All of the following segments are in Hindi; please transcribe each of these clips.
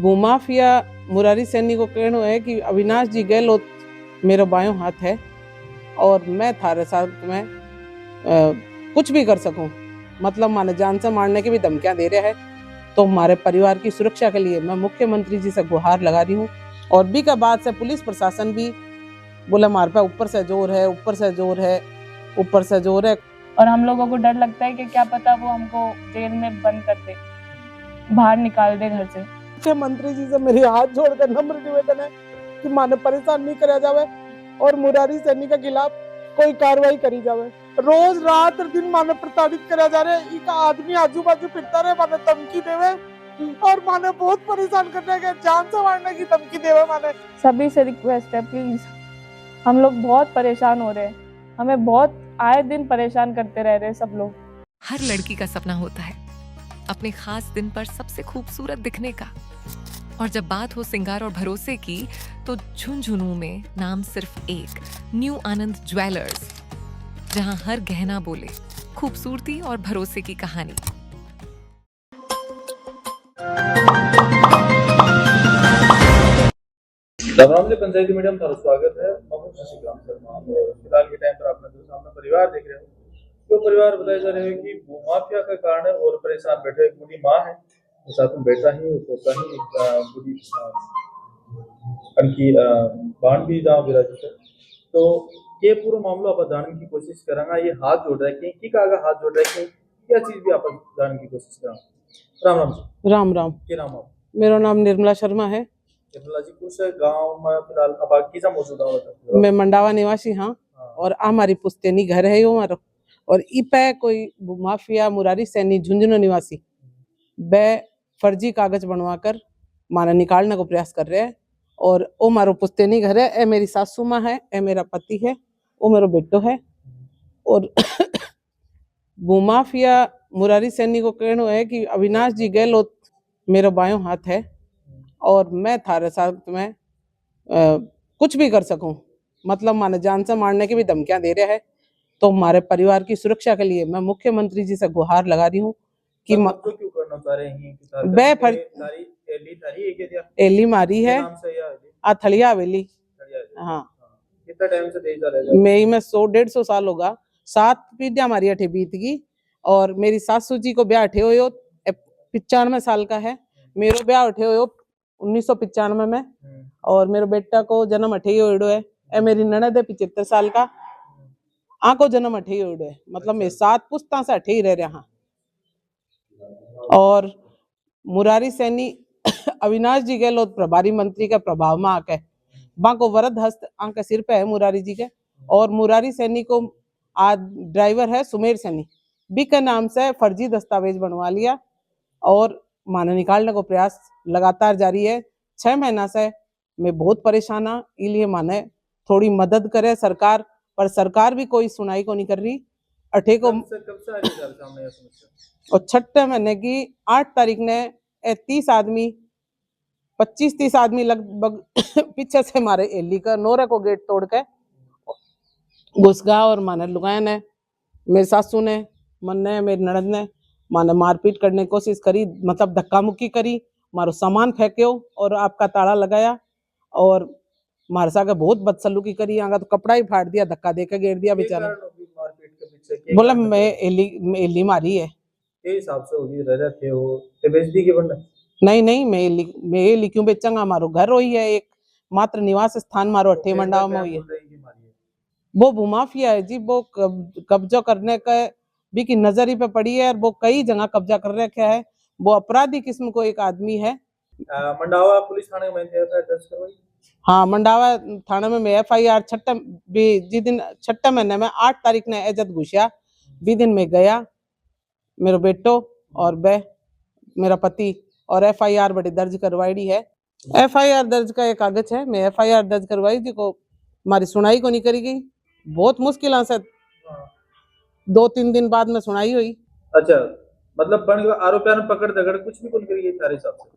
भूमाफिया मुरारी सैनी को कहना है कि अविनाश जी गहलोत मेरा बायों हाथ है और मैं थारे साथ में कुछ भी कर सकूं, मतलब माने जान से मारने की भी धमकियां दे रहा है। तो हमारे परिवार की सुरक्षा के लिए मैं मुख्यमंत्री जी से गुहार लगा रही हूँ। और भी का बाद से पुलिस प्रशासन भी बोले हमारे पे ऊपर से जोर है, ऊपर से जोर है, ऊपर से जोर है। और हम लोगों को डर लगता है कि क्या पता वो हमको जेल में बंद कर दे, बाहर निकाल दे घर से। मुख्यमंत्री जी से मेरी हाथ जोड़कर नम्र निवेदन है कि माने परेशान नहीं करा जावे और मुरारी सैनी के खिलाफ कोई कार्रवाई करी जावे। रोज रात दिन माने प्रताड़ित करा जा रहे, एक आदमी आजू बाजू फिरता रहे, माने धमकी देवे और माने बहुत परेशान करने के, जान से मारने की धमकी देवे। माने सभी से रिक्वेस्ट है, प्लीज, हम लोग बहुत परेशान हो रहे हैं, हमें बहुत आए दिन परेशान करते रह रहे सब लोग। हर लड़की का सपना होता है अपने खास दिन पर सबसे खूबसूरत दिखने का, और जब बात हो सिंगार और भरोसे की तो झुंझुनू में नाम सिर्फ एक, न्यू आनंद ज्वेलर्स, जहां हर गहना बोले खूबसूरती और भरोसे की कहानी। रामराम पंचायती मीडिया में थारा स्वागत है। मैं शशिकांत शर्मा और फिलहाल के टाइम पर अपने जो सामने परिवार देख रहे हो, तो परिवार बताया जा रहा है कि भूमाफिया का कारण और परेशान बैठे एक बूढ़ी माँ है, साथ में बैठा ही होता ही एक बूढ़ी की बाण भी जहाँ विराजित है। तो ये पूरा मामला आप जानने की कोशिश करेंगे। ये हाथ जोड़ रहे हैं कि कागा हाथ जोड़ रहे हैं, क्या चीज भी आप जानने की कोशिश करेंगे। राम राम जी। राम राम। क्या नाम आप? मेरा नाम निर्मला शर्मा है। निर्मला जी, कुछ गांव में फिलहाल अब किसा मौजूद है? मैं मंडावा निवासी हाँ, और हमारी पुश्तैनी घर है यो हमारा। और इपे कोई माफिया मुरारी सैनी झुंझुनू निवासी बे फर्जी कागज बनवाकर मारा निकालने को प्रयास कर रहे हैं। और वो मारो पुश्तैनी घर है, ए मेरी सासू माँ है, ए मेरा पति है, वो मेरा बेटो है। और भूमाफिया मुरारी सैनी को कहना है कि अविनाश जी गहलोत मेरा बायों हाथ है और मैं थारे साथ में कुछ भी कर सकूं, मतलब माने जान से मारने की भी धमकियां दे रहा है। तो हमारे परिवार की सुरक्षा के लिए मैं मुख्यमंत्री जी से गुहार लगा रही हूँ कि तो क्यों करना चाह रहे हैं? एली मारी है अथलिया हवेली। हाँ, कितना टाइम से दे जा रहे हैं? मई में 100-150 साल होगा। 7 पीढ़ियां हमारी अठे बीत गई। और मेरी सासू जी को ब्याह अठे हो 95 साल का है, मेरो ब्याह अठे हो 1995 में, और मेरे बेटा को जन्म अठे ही होड़ो है। ए मेरी ननद है 75 साल का, आको जन्म अठे ही होड़ो है, मतलब मैं 7 पुश्ता से अठे ही रह रहा। और मुरारी सैनी अविनाश जी गहलोत प्रभारी मंत्री के प्रभाव में आके बाको वरद हस्त आके सिर पे है मुरारी जी के। और मुरारी सैनी को आज ड्राइवर है सुमेर सैनी बी के नाम से फर्जी दस्तावेज बनवा लिया और माने निकालने को प्रयास लगातार जारी है। 6 महीना से मैं बहुत परेशान हाँ, इसलिए माने थोड़ी मदद करे सरकार, पर सरकार भी कोई सुनाई को नहीं कर रही। अठे को और 6 महीने की 8 तारीख ने 25-30 आदमी लगभग पीछे से मारे एली का नोरे को गेट तोड़ के घुस गया। और माने लुगाया ने, मेरी सासू ने, मन ने, मेरी ननद ने माने मारपीट करने की कोशिश करी, मतलब धक्का मुक्की करी, मारो सामान फेंक्यो और आपका ताला लगाया और मारे सागे बहुत बदसलूकी करी। आगा तो कपड़ा ही फाड़ दिया, धक्का देके गिर दिया बेचारा। बोला मैं एली मारी है। के हिसाब से होगी रह रहे थे हो ते बेच दी के बंदा? नहीं, मैं एली क्यों बेचूंगा, मारो घर होई है, एक मात्र निवास स्थान मारो अठे मंडाव में हुई है। वो भूमाफिया है जी, वो कब्जा करने का भी की नजरी पे पड़ी है और वो कई जगह कब्जा कर रखा है। वो अपराधी किस्म को एक आदमी है। मंडावा पुलिस थाने में एफआईआर दर्ज करवाई? हाँ, मंडावा थाने में मैं एफआईआर 6 महीने में 8 तारीख ने एजत घुसिया बी दिन में गया मेरा बेटो और बे मेरा पति, और एफआईआर बड़ी दर्ज करवाई है। एफआईआर दर्ज का एक कागज है, मैं एफआईआर दर्ज करवाई जी को हमारी सुनाई को नहीं करी गई। बहुत मुश्किल से 2-3 दिन बाद में सुनाई हुई। अच्छा, मतलब आरोपियों ने पकड़ दगड़ कुछ भी कौन करी थारे हिसाब से?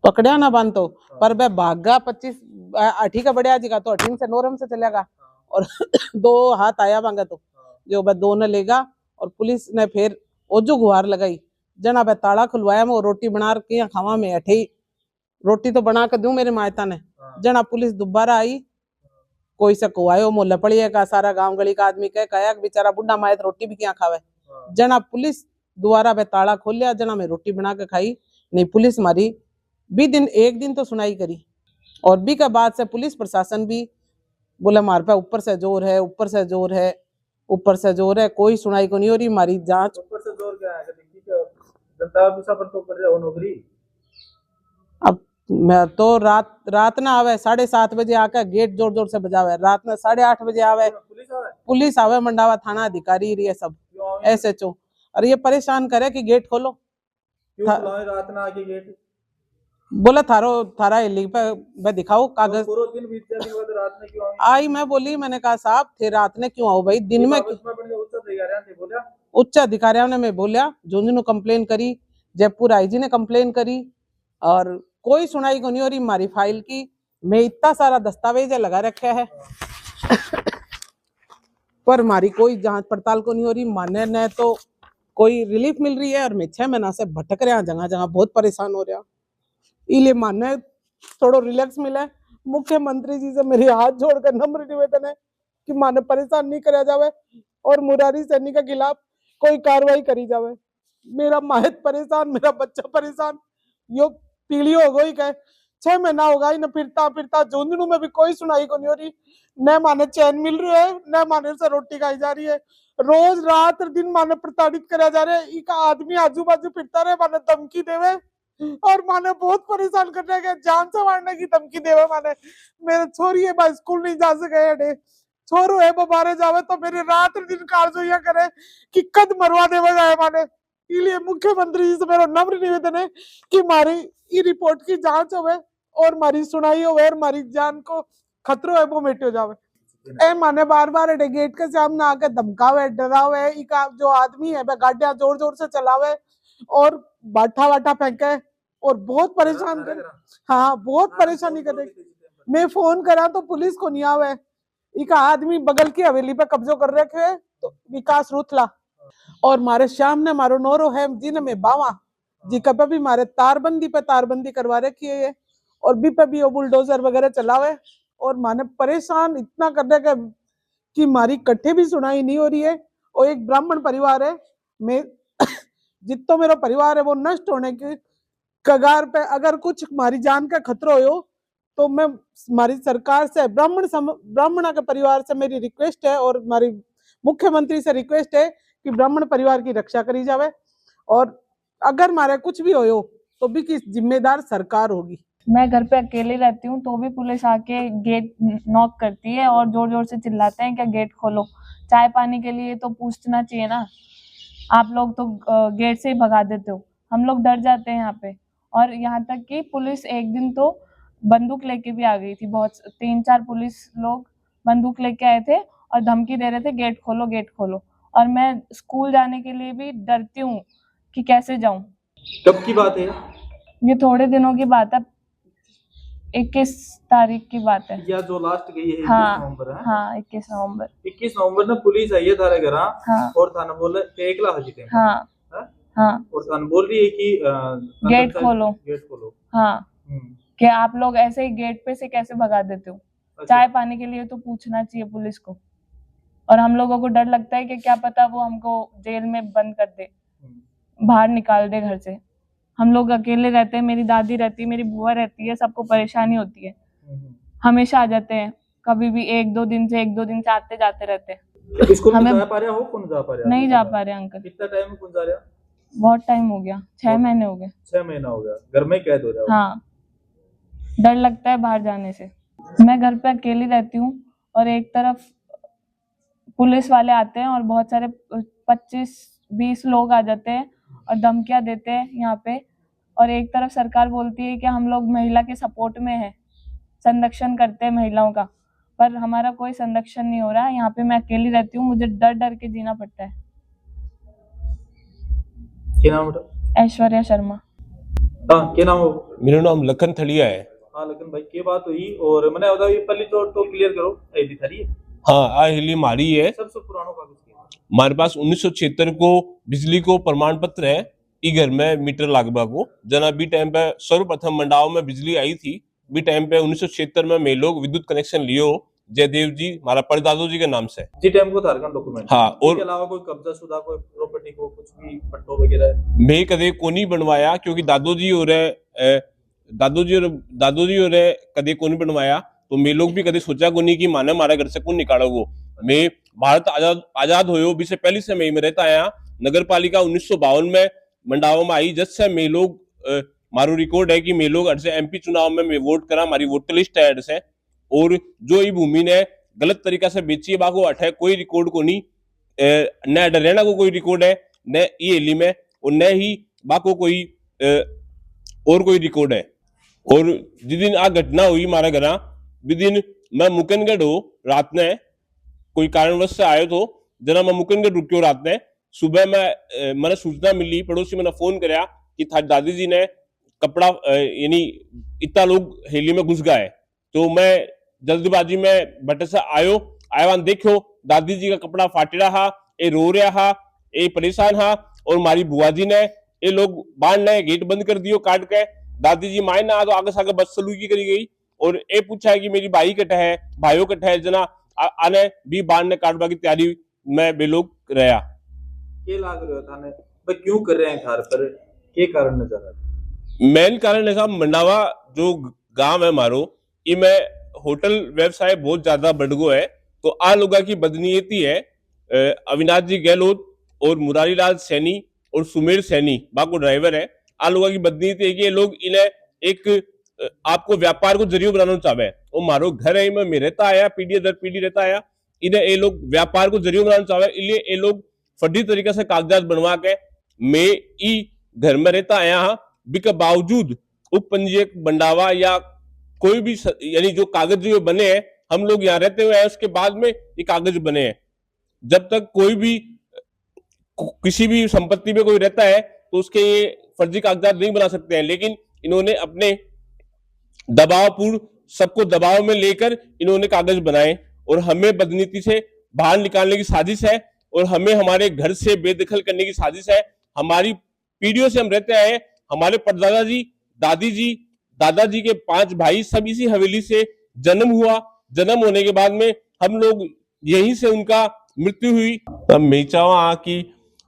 पकड़िया ना बांध तो, पर वह भागा 25 अठी का बढ़िया जी का तो 18 से नोरम से चलेगा और 2 हाथ आया मांगा तो जो वह 2 ने लेगा। और पुलिस ने फिर ओजो गुहार लगाई, जना वह ताला खुलवाया, मैं रोटी बना के खावा में अठे रोटी तो बना कर दूं मेरे मायता ने। हाँ। जना पुलिस दोबारा आई, कोई से कुआयो मोहल्ला पड़िए का सारा गांव गली का आदमी कह बेचारा बुढ़ा मायत रोटी भी क्या खावे। हाँ। जना पुलिस दोबारा पे ताला खोल लिया, जना मैं रोटी बना के खाई नहीं। पुलिस मारी भी एक दिन तो सुनाई करी, और बी के बाद से पुलिस प्रशासन भी बोले मार पे ऊपर से जोर है, ऊपर से जोर है, ऊपर से जोर है, कोई सुनाई को नहीं हो रही। हमारी जांच ऊपर से जोर क्या है कि जनता पर तो कर रहे हो नौकरी। अब मैं तो रात ना आवे 7:30 बजे आकर गेट जोर जोर से बजावे, रात में 8:30 बजे आवे पुलिस आवे, मंडावा थाना अधिकारी ये सब SHO, और ये परेशान करे कि गेट खोलो। क्यों खुलाए रात ना आके गेट? बोला थारा हिली पे दिखाओ कागज। पूरा दिन बीत गया, दिन बाद रात में क्यों आई मैं बोली, मैंने कहा साहब थे रात में क्यों आओ भाई, दिन में उच्च अधिकारियों ने मैं बोलिया, झुंझुनू कंप्लेन करी, जयपुर IG ने कंप्लेन करी, और कोई सुनाई को नहीं हो रही हमारी फाइल की। मैं इतना सारा दस्तावेज लगा रखा है पर हमारी कोई जांच पड़ताल को नहीं हो रही। माने न तो कोई रिलीफ मिल रही है, और मैं 6 महीना से भटक रहा जगह जगह, बहुत परेशान हो रहा। इसलिए माने थोड़ा रिलैक्स मिले। मुख्यमंत्री जी से मेरे हाथ जोड़कर नम्र निवेदन है कि माने परेशान नहीं करा जावे, और मुरारी सैनी के खिलाफ कोई कार्रवाई करी जावे। मेरा माहित परेशान, मेरा बच्चा परेशान, यो पीढ़ी हो गई कह 6 महीना होगा ही न फिरता फिरता झुंझुनू में भी कोई सुनाई को नहीं हो रही। न माने चैन मिल रही है, न माने से रोटी खाई जा रही है। रोज रात दिन माने प्रताड़ित करा जा रहे हैं। इका आदमी आजू बाजू फिरता रहे, माने धमकी देवे, और माने बहुत परेशान कर रहे हैं, जान से मारने की धमकी देवे। माने मेरे छोरी है भाई स्कूल नहीं जा सके, छोरो है वो बाहर जावे तो मेरे रात दिन कारजोइया करे कि कद मरवा देवे जाए। माने इसलिए मुख्यमंत्री जी से मेरा नम्र निवेदन है कि हमारी ये रिपोर्ट की जांच होवे, और हमारी सुनाई होवे, और हमारी जान को खतरो है वो मिट जावे। ए माने बार बार गेट के सामने आके धमकावे, डरावे। इका जो आदमी है वह गाड़ियां जोर जोर से चलावे और बाठा वाठा फेंके, और बहुत परेशान कर। हाँ बहुत परेशानी करे। मैं फोन करा तो पुलिस को नहीं आवे। इका आदमी बगल की हवेली पे कब्जो कर रखे है, तो विकास रूथला, और मारे श्याम ने मारो नोरो है जिन्हें में बावा जी का भी मारे तारबंदी करवा रखी है, और बी पे भी वो बुलडोजर वगैरह चलावे, और माने परेशान इतना कर रहे कि हमारी कट्ठे भी सुनाई नहीं हो रही है। और एक ब्राह्मण परिवार है, मैं जितना मेरा परिवार है वो नष्ट होने की कगार पे। अगर कुछ हमारी जान का खतरा हो तो मैं हमारी सरकार से, ब्राह्मण के परिवार से मेरी रिक्वेस्ट है, और हमारी मुख्यमंत्री से रिक्वेस्ट है कि ब्राह्मण परिवार की रक्षा करी जावे, और अगर हमारे कुछ भी हो तो भी की जिम्मेदार सरकार होगी। मैं घर पे अकेले रहती हूँ तो भी पुलिस आके गेट नॉक करती है और जोर जोर से चिल्लाते हैं क्या गेट खोलो। चाय पानी के लिए तो पूछना चाहिए ना, आप लोग तो गेट से ही भगा देते हो। हम लोग डर जाते हैं यहाँ पे। और यहाँ तक कि पुलिस एक दिन तो बंदूक लेके भी आ गई थी, बहुत 3-4 पुलिस लोग बंदूक लेके आए थे और धमकी दे रहे थे गेट खोलो गेट खोलो। और मैं स्कूल जाने के लिए भी डरती हूँ कि कैसे जाऊं। कब की बात है ये थोड़े दिनों की बात है, 21 तारीख की बात है। या जो लास्ट गई है 21 हाँ, नवंबर है। हाँ 21 नवंबर। 21 नवंबर ना पुलिस आई है थारे घर। हाँ, और थाना बोले एकला हजी थे। हाँ, हाँ, और थाना बोल रही है कि गेट खोलो, गेट खोलो। हाँ, कि आप लोग ऐसे ही गेट पे से कैसे भगा देते हो। चाय पानी के लिए तो पूछना चाहिए पुलिस को। और हम लोगों को डर लगता है कि क्या पता वो हमको जेल में बंद कर दे, बाहर निकाल दे घर से। हम लोग अकेले रहते हैं, मेरी दादी रहती है, मेरी बुआ रहती है, सबको परेशानी होती है। हमेशा आ जाते हैं, कभी भी 1-2 दिन से आते जाते रहते हैं। स्कूल हमें जा पा रहा हो, कौन जा पा रहा? नहीं जा पा रहे अंकल। कितना टाइम कौन जा रहा? बहुत टाइम हो गया, 6 महीने हो गए। 6 महीना हो गया घर में कैद हो रहा। हाँ, डर लगता है बाहर जाने से। मैं घर पे अकेली रहती हूँ और एक तरफ पुलिस वाले आते हैं और बहुत सारे 25-20 लोग आ जाते हैं और धमकियां देते हैं यहाँ पे। और एक तरफ सरकार बोलती है कि हम लोग महिला के सपोर्ट में है, संरक्षण करते हैं महिलाओं का, पर हमारा कोई संरक्षण नहीं हो रहा है। यहाँ पे मैं अकेली रहती हूँ, मुझे डर डर के जीना पड़ता है। क्या नाम है? ऐश्वर्या शर्मा। हाँ, क्या नाम हो? मेरा नाम लखन थलिया है। हाँ लखन भाई, क्या बात हुई? और मैंने बताया ये पहली तो क्लियर करो। आईडी थारी है? हाँ, आ हिली मारी है। सबसे पुराना कागज क्या है? हमारे पास 1976 को बिजली को प्रमाण पत्र है ई घर में मीटर लागबा को जना बी टाइम पे सर्वप्रथम मंडाव में बिजली आई थी। बी टाइम पे 1976 में मैं लोग विद्युत कनेक्शन लियो जयदेव जी हमारा परदादो जी के नाम से। जी टाइम को धारकन डॉक्यूमेंट हाँ, और इसके अलावा कोई कब्जा शुदा कोई प्रॉपर्टी को कुछ भी पट्टो वगैरह मैं कदे को नहीं बनवाया क्योंकि दादोजी और कदे को नहीं बनवाया। तो मैं लोग भी कदे सोचा को नहीं कि माने हमारे घर से कौन निकालोगो। मैं भारत आजाद होयो भी से पहले से मैं रहता आया। नगर पालिका 1952 में मंडावा में आई। जब से मैं लोग मारू रिकॉर्ड है कि मैं लोग अड़ से MP चुनाव में मैं वोट करा, हमारी वोटर लिस्ट है अड़ से। और जो ये भूमि ने गलत तरीका से बेची है बाको अठे कोई रिकॉर्ड को नहीं, न डरेना को कोई रिकॉर्ड है न ये एली में, और न ही बाको कोई और कोई रिकॉर्ड है। और जिस दिन आ घटना हुई हमारा घर दिन मैं मुकनगढ़ हो रात ने कोई कारणवश से आयो तो जना मैं मुकनगढ़ रुकियो रात ने। सुबह में मैंने सूचना मिली, पड़ोसी मैंने फोन कराया कि था दादी जी ने कपड़ा यानी इतना लोग हेली में घुस गए। तो मैं जल्दबाजी में बटे से आया देखो दादी जी का कपड़ा फाटेड़ा हा, ये रो रहा हा, ये परेशान हा। और हमारी बुआ जी ने ये लोग बांध ने गेट बंद कर दियो काट के। दादी जी माए ना तो आगे सागे बदसलूकी करी गई और ये पूछा है कि मेरी भाई कट है, भाइयों कट है जना आने भी बांध ने काटवा की तैयारी में बे लोग रहा। के लाग रहे था ने भाई क्यों कर रहे हैं घर पर, के कारण नजर आ रहा? मेन कारण है साहब मंडावा जो गांव है मारो इनमें होटल व्यवसाय बहुत ज्यादा बढ़ गो है। तो आ लोगों की बदनीयती है। अविनाश जी गहलोत और मुरारी लाल सैनी और सुमेर सैनी बाको ड्राइवर है। आ लोगों की बदनीयती है कि ये लोग इन्हें एक आपको व्यापार को जरिए बनाना चाहे। वो मारो घर है में रहता आया, पीढ़ी दर पीढ़ी रहता आया। इन्हें ये लोग व्यापार को जरिए बनाना चाहे, इसलिए ये लोग फर्जी तरीके से कागजात बनवा के मैं ई घर में रहता आया हाँ। के बावजूद उप पंजीयक मंडावा या कोई भी यानी जो कागज जो बने हैं, हम लोग यहाँ रहते हुए हैं उसके बाद में ये कागज बने हैं। जब तक कोई भी किसी भी संपत्ति में कोई रहता है तो उसके ये फर्जी कागजात नहीं बना सकते हैं। लेकिन इन्होंने अपने दबावपूर्ण सबको दबाव में लेकर इन्होंने कागज बनाए और हमें बदनीति से बाहर निकालने की साजिश है और हमें हमारे घर से बेदखल करने की साजिश है। हमारी पीढ़ियों से हम रहते आए, हमारे परदादा जी, दादी जी, दादाजी के 5 भाई सब इसी हवेली से जन्म हुआ। जन्म होने के बाद में हम लोग यहीं से उनका मृत्यु हुई। तब मैं चाहूँ कि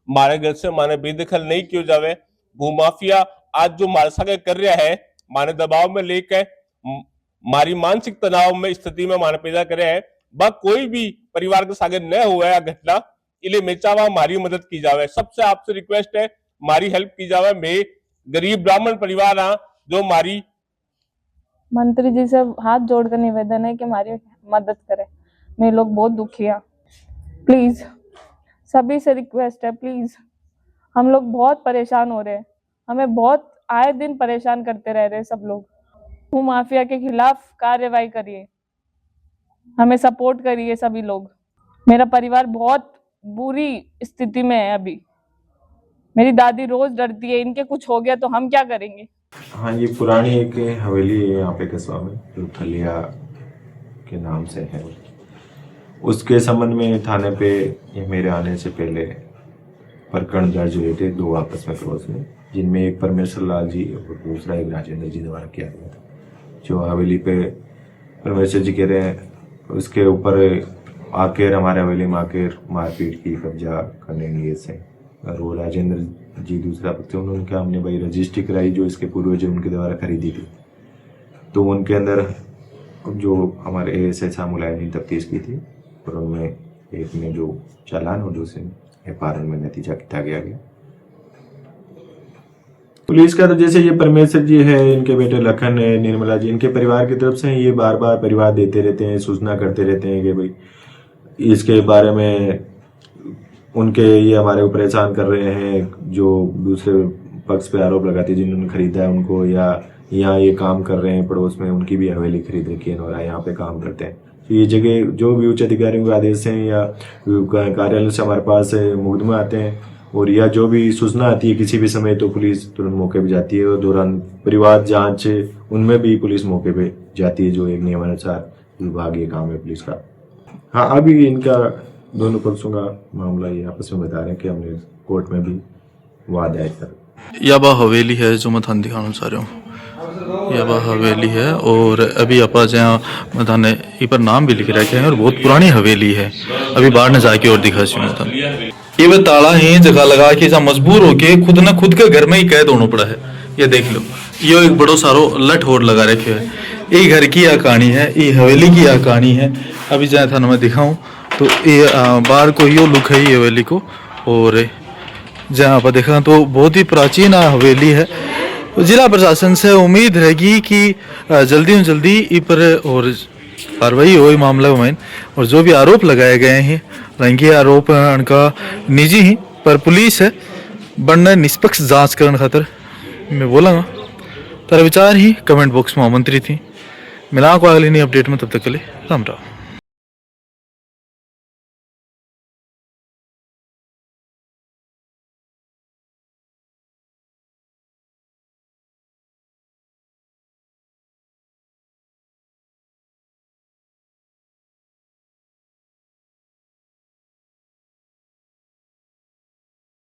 हमारे घर से माने बेदखल नहीं किया जावे। भूमाफिया आज जो हमारे साथ कर रहा है, माने दबाव में लेकर हमारी मानसिक तनाव में स्थिति में माने पैदा कर रहा है। बा कोई भी परिवार के साथ न हुआ है घटना, इसलिए मैं चाहूँ हमारी मदद की जावे। सबसे आपसे रिक्वेस्ट है हमारी हेल्प की जावे। मैं गरीब ब्राह्मण परिवार हाँ, जो हमारी मंत्री जी से हाथ जोड़कर निवेदन है कि हमारी मदद करें। मैं लोग बहुत दुखी हैं, प्लीज सभी से रिक्वेस्ट है, प्लीज। हम लोग बहुत परेशान हो रहे हैं, हमें बहुत आए दिन परेशान करते रह रहे हैं सब लोग। भू माफिया के खिलाफ कार्रवाई करिए, हमें सपोर्ट करिए सभी लोग। मेरा परिवार बहुत बुरी स्थिति में है अभी। मेरी दादी रोज डरती है इनके कुछ हो गया तो हम क्या करेंगे। हाँ, ये पुरानी एक हवेली है यहाँ पे कस्बा में जो थलिया के नाम से है। उसके संबंध में थाने पे ये मेरे आने से पहले प्रकरण दर्ज हुए थे 2 आपस में क्रॉस में, जिनमें एक परमेश्वर लाल जी और दूसरा एक राजेंद्र जी द्वारा किया गया था। जो हवेली पे परमेश्वर जी कह रहे हैं उसके ऊपर आकर हमारे हवेली में आकर मारपीट की, कब्जा करने नीयत से। और वो राजेंद्र जी दूसरा पक्ष उन्होंने कहा हमने भाई रजिस्ट्री कराई जो इसके पूर्वज उनके द्वारा खरीदी थी। तो उनके अंदर जो हमारे ASI मुलायम ने तफ्तीश की थी और उनमें एक में जो चालान और दूसरे FR में नतीजा किया गया। पुलिस का तो जैसे ये परमेश्वर जी है, इनके बेटे लखन है, निर्मला जी, इनके परिवार की तरफ से ये बार बार परिवार देते रहते हैं, सूचना करते रहते हैं कि भाई इसके बारे में उनके ये हमारे को परेशान कर रहे हैं। जो दूसरे पक्ष पे आरोप लगाते हैं जिन्होंने खरीदा है उनको, या यहाँ ये काम कर रहे हैं पड़ोस में उनकी भी हवेली खरीद रखी है और यहाँ पे काम करते हैं। तो ये जगह जो भी उच्च अधिकारियों के आदेश हैं या कार्यालय से हमारे पास मुकदमे आते हैं और या जो भी सूचना आती है किसी भी समय, तो पुलिस तुरंत मौके पे जाती है। और दौरान परिवार जांच उनमें भी पुलिस मौके पे जाती है, जो एक नियमानुसार विभागीय काम है पुलिस का। हाँ, अभी इनका दोनों पक्षों का मामला ये आपस में बता रहे हैं कि हमने कोर्ट में भी वाद दायर यह बा हवेली है जो मैं थाने दिखाना चाह रहा हूँ। यह बा हवेली है और अभी आप जहाँ मैं थाने पर नाम भी लिख रखे हैं और बहुत पुरानी हवेली है। अभी बाहर न जाके और दिखा मैं थाने ये वह ताला ही जगह लगा के जहाँ मजबूर होके खुद न खुद के घर में ही कैद होना पड़ा है। ये देख लो, ये एक बड़ो सारो लठ और लगा रखे है। ये घर की यह कहानी है, ये हवेली की यह कहानी है। अभी जहाँ थाना मैं दिखाऊँ तो ये बाहर को यो लुक है ये हवेली को। और जहाँ पर देखा तो बहुत ही प्राचीन हवेली है। जिला प्रशासन से उम्मीद रहेगी कि जल्दी से जल्दी इस पर और कार्रवाई हो मामला में। और जो भी आरोप लगाए गए हैं लैंगिक आरोप उनका निजी ही पर पुलिस है बनना निष्पक्ष जांच करने खातर मैं बोलांगा। तारा विचार ही कमेंट बॉक्स में आमंत्रित थी। मिला को अगली नई अपडेट में, तब तक के लिए राम राम।